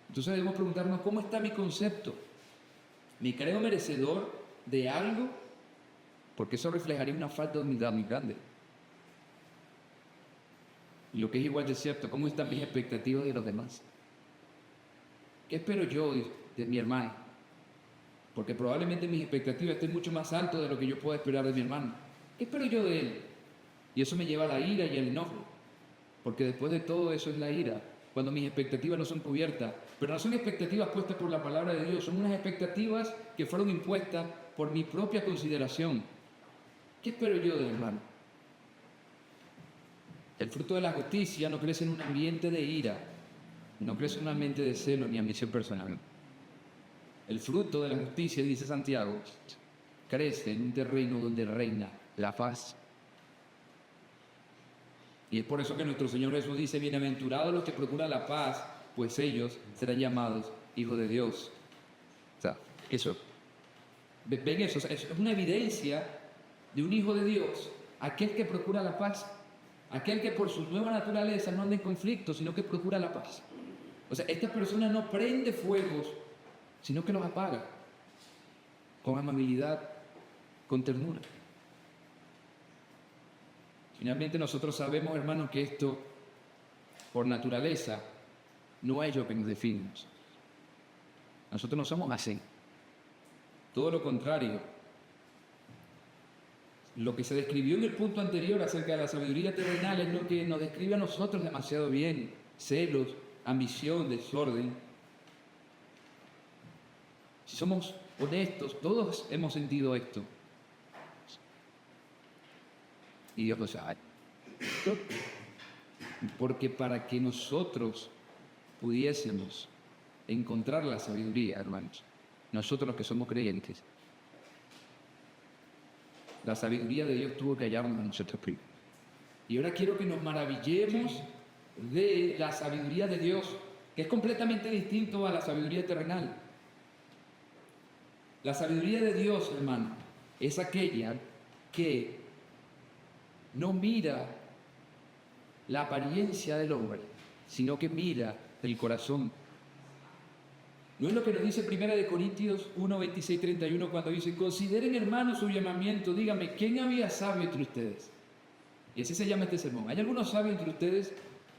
Entonces debemos preguntarnos, ¿cómo está mi concepto? ¿Me creo merecedor de algo? Porque eso reflejaría una falta de humildad muy grande. Y lo que es igual de cierto, ¿cómo están mis expectativas de los demás? ¿Qué espero yo de mi hermano? Porque probablemente mis expectativas estén mucho más altas de lo que yo pueda esperar de mi hermano. ¿Qué espero yo de él? Y eso me lleva a la ira y al enojo. Porque después de todo eso es la ira, cuando mis expectativas no son cubiertas. Pero no son expectativas puestas por la palabra de Dios, son unas expectativas que fueron impuestas por mi propia consideración. ¿Qué espero yo del hermano? El fruto de la justicia no crece en un ambiente de ira, no crece en un ambiente de celo ni ambición personal. El fruto de la justicia, dice Santiago, crece en un terreno donde reina la paz. Y es por eso que nuestro Señor Jesús dice, bienaventurados los que procuran la paz, pues ellos serán llamados hijos de Dios. O sea, eso. ¿Ven eso? O sea, es una evidencia de un hijo de Dios, aquel que procura la paz, aquel que por su nueva naturaleza no anda en conflicto, sino que procura la paz. O sea, esta persona no prende fuegos, sino que los apaga con amabilidad, con ternura. Finalmente nosotros sabemos, hermanos, que esto, por naturaleza, no es lo que nos define. Nosotros no somos así. Todo lo contrario. Lo que se describió en el punto anterior acerca de la sabiduría terrenal es lo que nos describe a nosotros demasiado bien. Celos, ambición, desorden. Si somos honestos, todos hemos sentido esto. Y Dios lo sabe. Porque para que nosotros pudiésemos encontrar la sabiduría, hermanos, nosotros los que somos creyentes, la sabiduría de Dios tuvo que hallarnos a nosotros primero. Y ahora quiero que nos maravillemos de la sabiduría de Dios, que es completamente distinto a la sabiduría terrenal. La sabiduría de Dios, hermano, es aquella que no mira la apariencia del hombre, sino que mira el corazón. ¿No es lo que nos dice 1 Corintios 1, 26, 31 cuando dice, consideren, hermanos, su llamamiento, díganme, ¿quién había sabio entre ustedes? Y así se llama este sermón. ¿Hay algunos sabios entre ustedes?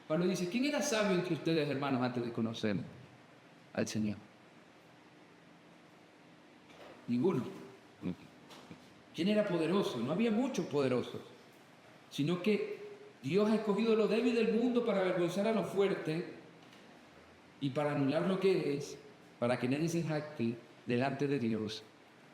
Pablo dice, ¿quién era sabio entre ustedes, hermanos, antes de conocer al Señor? Ninguno. ¿Quién era poderoso? No había muchos poderosos, sino que Dios ha escogido lo débil del mundo para avergonzar a lo fuerte y para anular lo que es, para que nadie se jacte delante de Dios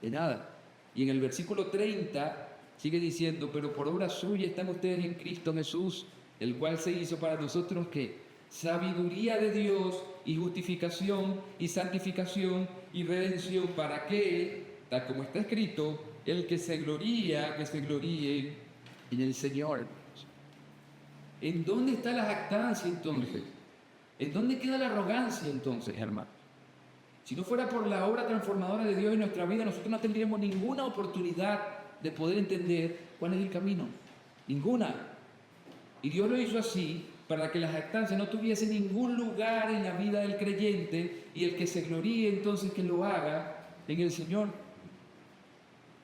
de nada. Y en el versículo 30 sigue diciendo, pero por obra suya están ustedes en Cristo Jesús, el cual se hizo para nosotros que sabiduría de Dios y justificación y santificación y redención, para que, tal como está escrito, el que se gloríe en el Señor. ¿En dónde está la jactancia entonces? ¿En dónde queda la arrogancia entonces, hermano? Si no fuera por la obra transformadora de Dios en nuestra vida, nosotros no tendríamos ninguna oportunidad de poder entender cuál es el camino. Ninguna. Y Dios lo hizo así para que la jactancia no tuviese ningún lugar en la vida del creyente y el que se gloríe entonces que lo haga en el Señor.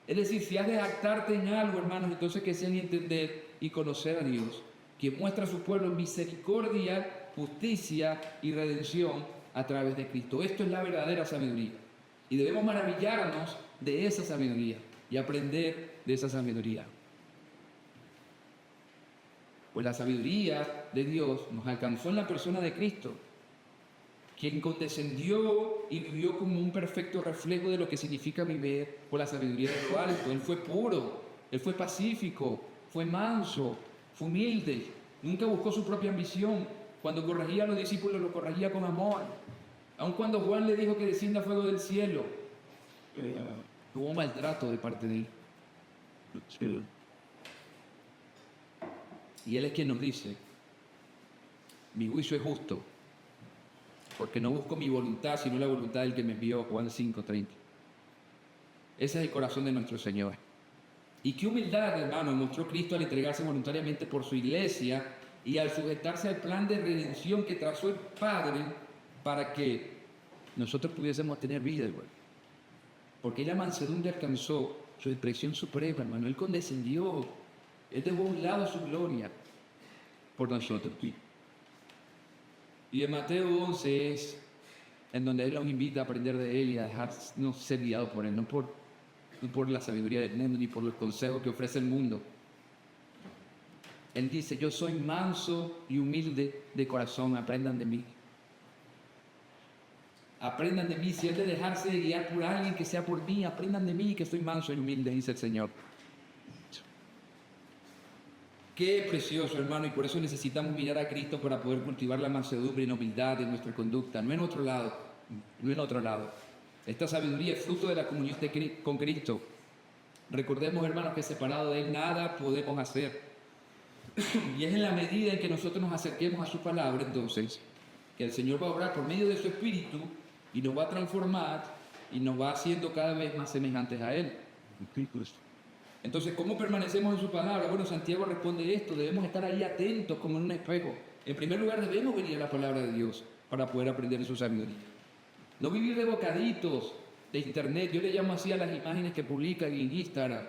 Es decir, si has de jactarte en algo, hermanos, entonces que sea en entender y conocer a Dios, que muestra a su pueblo misericordia, justicia y redención a través de Cristo. Esto es la verdadera sabiduría. Y debemos maravillarnos de esa sabiduría y aprender de esa sabiduría. Pues la sabiduría de Dios nos alcanzó en la persona de Cristo, quien condescendió y vivió como un perfecto reflejo de lo que significa vivir por la sabiduría de lo alto. Él fue puro, él fue pacífico, fue manso, fue humilde, nunca buscó su propia ambición. Cuando corregía a los discípulos, lo corregía con amor. Aun cuando Juan le dijo que descienda fuego del cielo, hubo maltrato de parte de él. Y él es quien nos dice, mi juicio es justo, porque no busco mi voluntad, sino la voluntad del que me envió, Juan 5:30. Ese es el corazón de nuestro Señor. Y qué humildad, hermano, mostró Cristo al entregarse voluntariamente por su iglesia y al sujetarse al plan de redención que trazó el Padre para que nosotros pudiésemos tener vida, hermano. Porque la mansedumbre alcanzó su expresión suprema, hermano. Él condescendió. Él dejó a un lado su gloria por nosotros. Y en Mateo 11 es en donde Él nos invita a aprender de Él y a dejarnos ser guiados por Él, no por la sabiduría del mundo ni por los consejos que ofrece el mundo. Él dice, yo soy manso y humilde de corazón, aprendan de mí. Aprendan de mí, si es de dejarse de guiar por alguien que sea por mí, aprendan de mí que soy manso y humilde, dice el Señor. Qué precioso, hermano, y por eso necesitamos mirar a Cristo para poder cultivar la mansedumbre y la humildad en nuestra conducta, no en otro lado, no en otro lado. Esta sabiduría es fruto de la comunión con Cristo. Recordemos, hermanos, que separado de Él nada podemos hacer. Y es en la medida en que nosotros nos acerquemos a su palabra, entonces, que el Señor va a obrar por medio de su Espíritu y nos va a transformar y nos va haciendo cada vez más semejantes a Él. Entonces, ¿cómo permanecemos en su palabra? Bueno, Santiago responde esto, debemos estar ahí atentos como en un espejo. En primer lugar, debemos venir a la palabra de Dios para poder aprender su sabiduría. No vivir de bocaditos de internet, yo le llamo así a las imágenes que publican en Instagram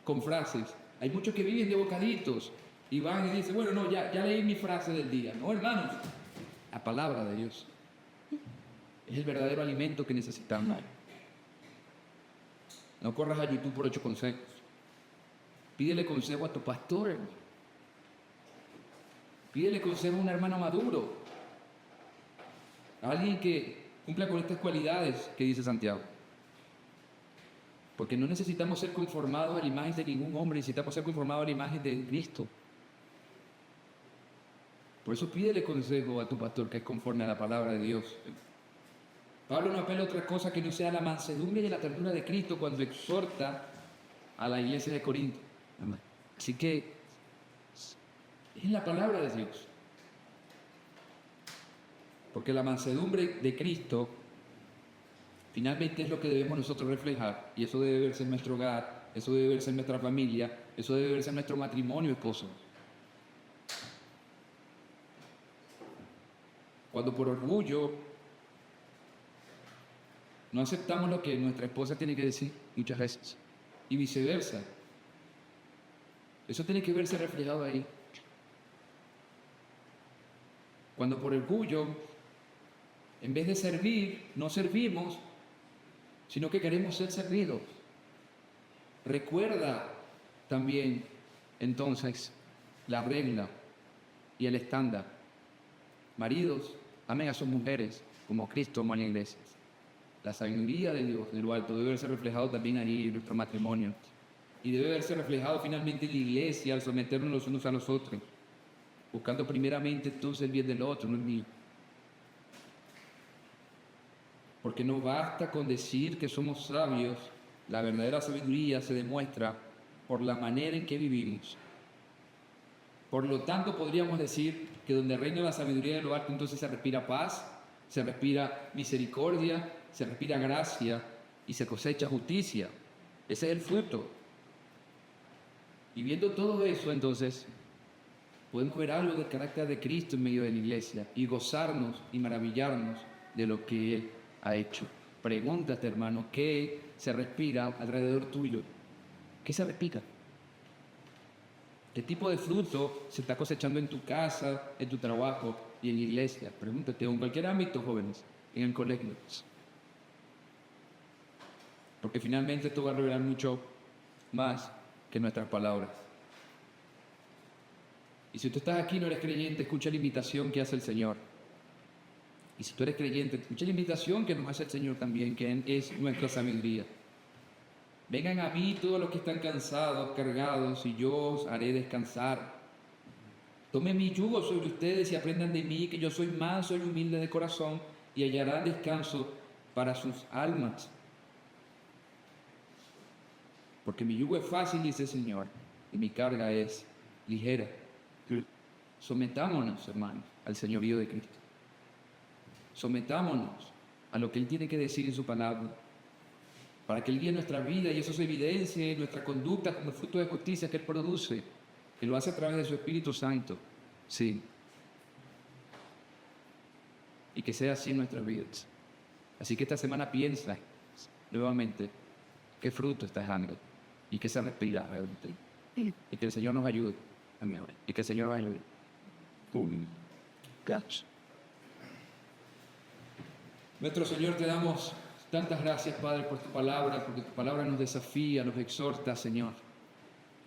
con frases. Hay muchos que viven de bocaditos y van y dicen, bueno, no, ya leí mi frase del día. No, hermanos, la palabra de Dios es el verdadero alimento que necesitamos. No corras a YouTube por 8 consejos. Pídele consejo a tu pastor, hermano. Pídele consejo a un hermano maduro. A alguien que cumpla con estas cualidades que dice Santiago. Porque no necesitamos ser conformados a la imagen de ningún hombre, necesitamos ser conformados a la imagen de Cristo. Por eso pídele consejo a tu pastor que es conforme a la palabra de Dios. Pablo no apela a otra cosa que no sea la mansedumbre y la ternura de Cristo cuando exhorta a la iglesia de Corinto. Así que es la palabra de Dios. Porque la mansedumbre de Cristo finalmente es lo que debemos nosotros reflejar. Y eso debe verse en nuestro hogar, eso debe verse en nuestra familia, eso debe verse en nuestro matrimonio, esposo. Cuando por orgullo no aceptamos lo que nuestra esposa tiene que decir muchas veces. Y viceversa. Eso tiene que verse reflejado ahí. Cuando por orgullo, en vez de servir, no servimos, sino que queremos ser servidos. Recuerda también, entonces, la regla y el estándar. Maridos, amen a sus mujeres como Cristo amó a la iglesia. La sabiduría de Dios, de lo alto, debe verse reflejado también ahí en nuestro matrimonio. Y debe verse reflejado finalmente en la iglesia al someternos los unos a los otros, buscando primeramente entonces el bien del otro, no el mío. Porque no basta con decir que somos sabios, la verdadera sabiduría se demuestra por la manera en que vivimos. Por lo tanto, podríamos decir que donde reina la sabiduría de lo alto, entonces se respira paz, se respira misericordia, se respira gracia y se cosecha justicia. Ese es el fruto. Y viendo todo eso, entonces, podemos ver algo del carácter de Cristo en medio de la iglesia y gozarnos y maravillarnos de lo que Él ha hecho. Pregúntate, hermano, ¿qué se respira alrededor tuyo? ¿Qué se respira? ¿Qué tipo de fruto se está cosechando en tu casa, en tu trabajo y en la iglesia? Pregúntate, en cualquier ámbito, jóvenes, en el colegio. Porque finalmente esto va a revelar mucho más que nuestras palabras. Y si tú estás aquí y no eres creyente, escucha la invitación que hace el Señor. Y si tú eres creyente, escucha la invitación que nos hace el Señor también, que es nuestra sabiduría. Vengan a mí todos los que están cansados, cargados, y yo os haré descansar. Tomen mi yugo sobre ustedes y aprendan de mí, que yo soy manso y humilde de corazón, y hallarán descanso para sus almas. Porque mi yugo es fácil, dice el Señor, y mi carga es ligera. Sometámonos, hermanos, al señorío de Cristo. Sometámonos a lo que Él tiene que decir en su palabra, para que Él guíe nuestra vida y eso se evidencie en nuestra conducta como el fruto de justicia que Él produce, que lo hace a través de su Espíritu Santo. Sí. Y que sea así en nuestras vidas. Así que esta semana piensa nuevamente qué fruto estás dando y qué se respira realmente. Y que el Señor nos ayude. Amén. Y que el Señor nos ayude. Gracias. Nuestro Señor, te damos tantas gracias, Padre, por tu palabra, porque tu palabra nos desafía, nos exhorta, Señor.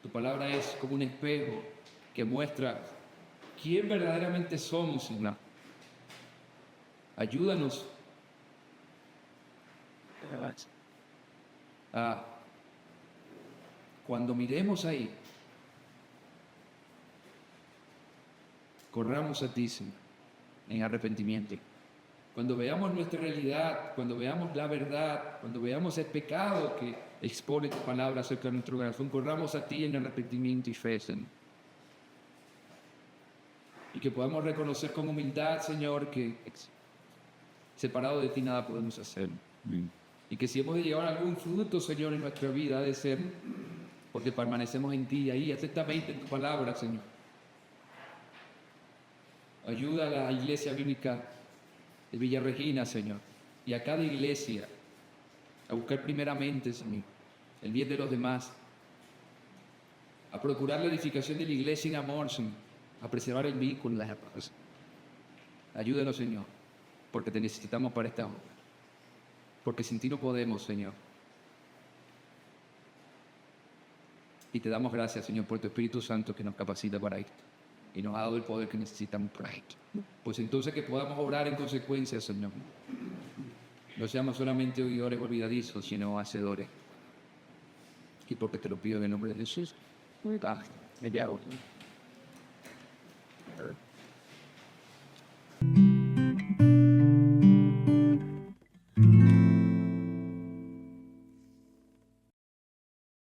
Tu palabra es como un espejo que muestra quién verdaderamente somos, Señor. Ayúdanos a, cuando miremos ahí, corramos a ti, Señor, en arrepentimiento. Cuando veamos nuestra realidad, cuando veamos la verdad, cuando veamos el pecado que expone tu palabra acerca de nuestro corazón, corramos a ti en arrepentimiento y fe, Señor. Y que podamos reconocer con humildad, Señor, que separado de ti nada podemos hacer. Y que si hemos de llevar algún fruto, Señor, en nuestra vida, ha de ser porque permanecemos en ti, ahí atentamente en tu palabra, Señor. Ayuda a la iglesia bíblica de Villa Regina, Señor, y a cada iglesia a buscar primeramente, Señor, el bien de los demás, a procurar la edificación de la iglesia en amor, Señor, a preservar el vínculo, la paz. Ayúdanos, Señor, porque te necesitamos para esta obra, porque sin ti no podemos, Señor. Y te damos gracias, Señor, por tu Espíritu Santo que nos capacita para esto y nos ha dado el poder que necesitamos para esto. Pues entonces que podamos obrar en consecuencia, Señor. No seamos solamente oidores olvidadizos, sino hacedores. Y porque te lo pido en el nombre de Jesús. Amén.